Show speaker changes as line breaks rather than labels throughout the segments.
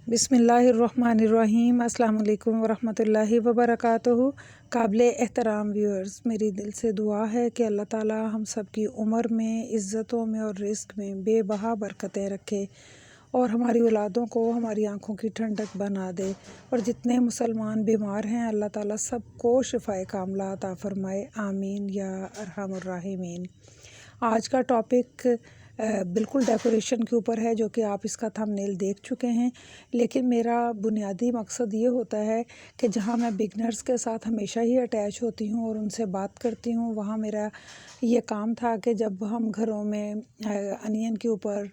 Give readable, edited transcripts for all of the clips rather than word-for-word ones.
बिस्मिल्लाहिर्रहमानिर्रहीम। अस्सलाम वालेकुम वरहमतुल्लाहि वबरकातुहू। काबिल एहतराम व्यूअर्स, मेरी दिल से दुआ है कि अल्लाह ताला हम सब की उम्र में, इज़्ज़तों में और रिज़्क़ में बेबहा बरकतें रखे और हमारी औलादों को हमारी आँखों की ठंडक बना दे। और जितने मुसलमान बीमार हैं अल्लाह ताला सबको शिफ़ाए कामिला अता फ़रमाए, आमीन या अरहमुर राहिमीन। आज का टॉपिक बिल्कुल डेकोरेशन के ऊपर है, जो कि आप इसका थंबनेल देख चुके हैं। लेकिन मेरा बुनियादी मकसद ये होता है कि जहाँ मैं बिगनर्स के साथ हमेशा ही अटैच होती हूँ और उनसे बात करती हूँ, वहाँ मेरा ये काम था कि जब हम घरों में अनियन के ऊपर,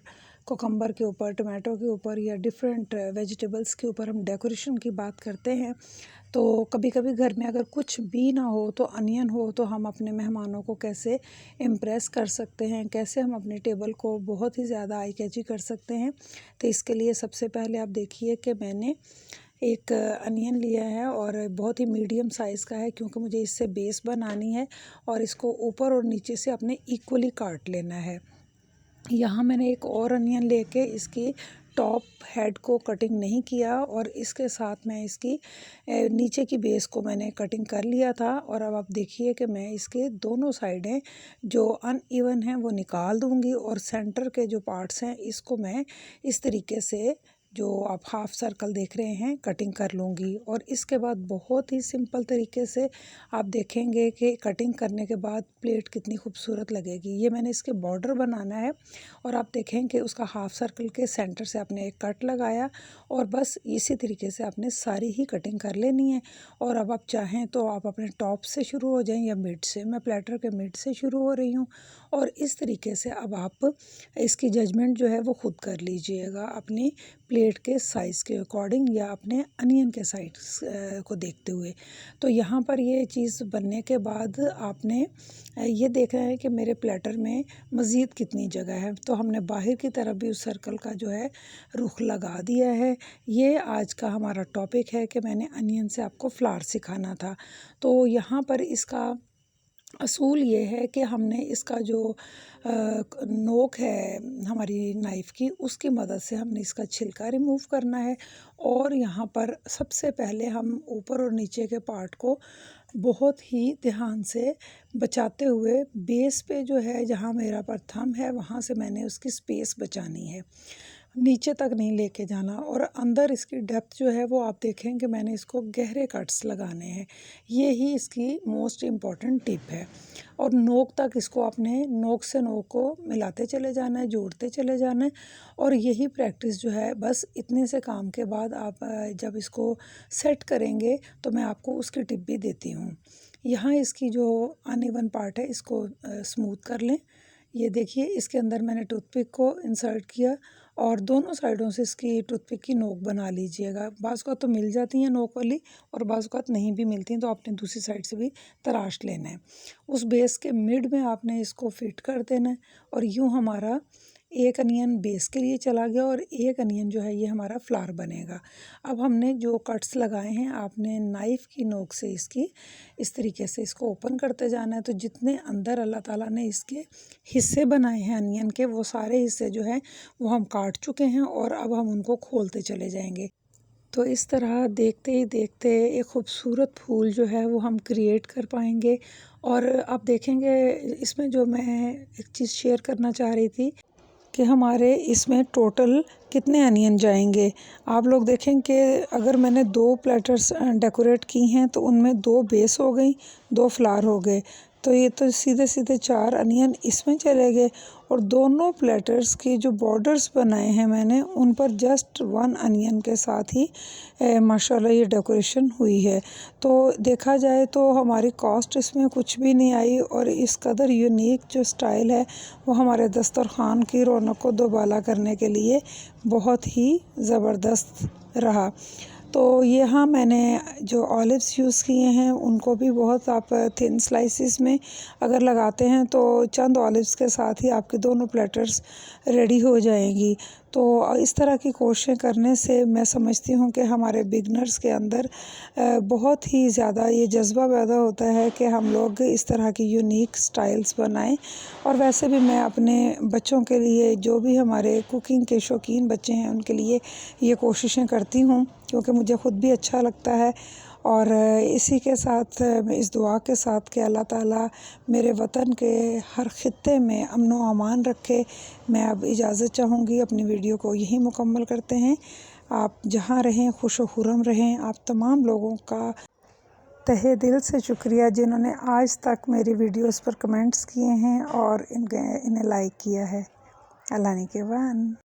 कोकम्बर के ऊपर, टमाटो के ऊपर या डिफरेंट वेजिटेबल्स के ऊपर हम डेकोरेशन की बात करते हैं, तो कभी कभी घर में अगर कुछ भी ना हो तो अनियन हो तो हम अपने मेहमानों को कैसे इम्प्रेस कर सकते हैं, कैसे हम अपने टेबल को बहुत ही ज़्यादा आई कैची कर सकते हैं। तो इसके लिए सबसे पहले आप देखिए कि मैंने एक अनियन लिया है और बहुत ही मीडियम साइज़ का है, क्योंकि मुझे इससे बेस बनानी है और इसको ऊपर और नीचे से अपने इक्वली काट लेना है। यहाँ मैंने एक और अनियन लेके इसकी टॉप हेड को कटिंग नहीं किया और इसके साथ मैं इसकी नीचे की बेस को मैंने कटिंग कर लिया था। और अब आप देखिए कि मैं इसके दोनों साइडें जो अनइवन हैं वो निकाल दूंगी और सेंटर के जो पार्ट्स हैं इसको मैं इस तरीके से, जो आप हाफ सर्कल देख रहे हैं, कटिंग कर लूँगी। और इसके बाद बहुत ही सिंपल तरीके से आप देखेंगे कि कटिंग करने के बाद प्लेट कितनी खूबसूरत लगेगी। ये मैंने इसके बॉर्डर बनाना है और आप देखें कि उसका हाफ सर्कल के सेंटर से आपने एक कट लगाया और बस इसी तरीके से आपने सारी ही कटिंग कर लेनी है। और अब आप चाहें तो आप अपने टॉप से शुरू हो जाएं या मिड से। मैं प्लेटर के मिड से शुरू हो रही हूँ और इस तरीके से अब आप इसकी जजमेंट जो है वो खुद कर लीजिएगा अपनी प्लेट के साइज़ के अकॉर्डिंग या अपने अनियन के साइज़ को देखते हुए। तो यहाँ पर ये चीज़ बनने के बाद आपने ये देखना है कि मेरे प्लेटर में मज़ीद कितनी जगह है। तो हमने बाहर की तरफ भी उस सर्कल का जो है रुख लगा दिया है। ये आज का हमारा टॉपिक है कि मैंने अनियन से आपको फ्लावर सिखाना था। तो यहाँ पर इसका असूल ये है कि हमने इसका जो नोक है हमारी नाइफ़ की, उसकी मदद से हमने इसका छिलका रिमूव करना है। और यहाँ पर सबसे पहले हम ऊपर और नीचे के पार्ट को बहुत ही ध्यान से बचाते हुए बेस पे जो है, जहाँ मेरा पर थंब है वहाँ से मैंने उसकी स्पेस बचानी है, नीचे तक नहीं लेके जाना। और अंदर इसकी डेप्थ जो है वो आप देखें कि मैंने इसको गहरे कट्स लगाने हैं। ये ही इसकी मोस्ट इम्पॉर्टेंट टिप है। और नोक तक इसको अपने नोक से नोक को मिलाते चले जाना है, जोड़ते चले जाना है। और यही प्रैक्टिस जो है, बस इतने से काम के बाद आप जब इसको सेट करेंगे तो मैं आपको उसकी टिप भी देती हूँ। यहाँ इसकी जो अनइवन पार्ट है इसको स्मूथ कर लें। ये देखिए, इसके अंदर मैंने टूथपिक को इंसर्ट किया और दोनों साइडों से इसकी टूथपिक की नोक बना लीजिएगा। बाज़ औक़ात तो मिल जाती हैं नोक वाली और बाज़ औक़ात नहीं भी मिलती हैं, तो आपने दूसरी साइड से भी तराश लेना है। उस बेस के मिड में आपने इसको फिट कर देना है और यूँ हमारा एक अनियन बेस के लिए चला गया और एक अनियन जो है ये हमारा फ्लावर बनेगा। अब हमने जो कट्स लगाए हैं, आपने नाइफ़ की नोक से इसकी इस तरीके से इसको ओपन करते जाना है। तो जितने अंदर अल्लाह ताला ने इसके हिस्से बनाए हैं अनियन के, वो सारे हिस्से जो हैं वो हम काट चुके हैं और अब हम उनको खोलते चले जाएंगे। तो इस तरह देखते ही देखते एक खूबसूरत फूल जो है वो हम क्रिएट कर पाएंगे। और आप देखेंगे इसमें जो मैं एक चीज़ शेयर करना चाह रही थी कि हमारे इसमें टोटल कितने अनियन जाएंगे। आप लोग देखें कि अगर मैंने 2 प्लेटर्स डेकोरेट की हैं तो उनमें 2 बेस हो गई, 2 फ्लावर हो गए। तो ये तो सीधे सीधे 4 अनियन इसमें चले गए। और दोनों प्लेटर्स की जो बॉर्डर्स बनाए हैं मैंने, उन पर जस्ट 1 अनियन के साथ ही माशाल्लाह ये डेकोरेशन हुई है। तो देखा जाए तो हमारी कॉस्ट इसमें कुछ भी नहीं आई और इस कदर यूनिक जो स्टाइल है वो हमारे दस्तरखान की रौनक को दोबाला करने के लिए बहुत ही ज़बरदस्त रहा। तो यहाँ मैंने जो ऑलिव्स यूज़ किए हैं उनको भी बहुत आप थिन स्लाइसिस में अगर लगाते हैं तो चंद ऑलिव्स के साथ ही आपके दोनों प्लेटर्स रेडी हो जाएंगी। तो इस तरह की कोशिशें करने से मैं समझती हूँ कि हमारे बिगनर्स के अंदर बहुत ही ज़्यादा ये जज़्बा पैदा होता है कि हम लोग इस तरह की यूनिक स्टाइल्स बनाएं। और वैसे भी मैं अपने बच्चों के लिए, जो भी हमारे कुकिंग के शौकीन बच्चे हैं, उनके लिए ये कोशिशें करती हूँ क्योंकि मुझे ख़ुद भी अच्छा लगता है। और इसी के साथ मैं इस दुआ के साथ कि अल्लाह ताला मेरे वतन के हर ख़ित्ते में अमन व अमान रखे, मैं अब इजाज़त चाहूँगी। अपनी वीडियो को यहीं मुकम्मल करते हैं। आप जहाँ रहें खुश व खुर्रम रहें। आप तमाम लोगों का तहे दिल से शुक्रिया जिन्होंने आज तक मेरी वीडियोस पर कमेंट्स किए हैं और इन्हें लाइक किया है। अल्लाह ने के बाद।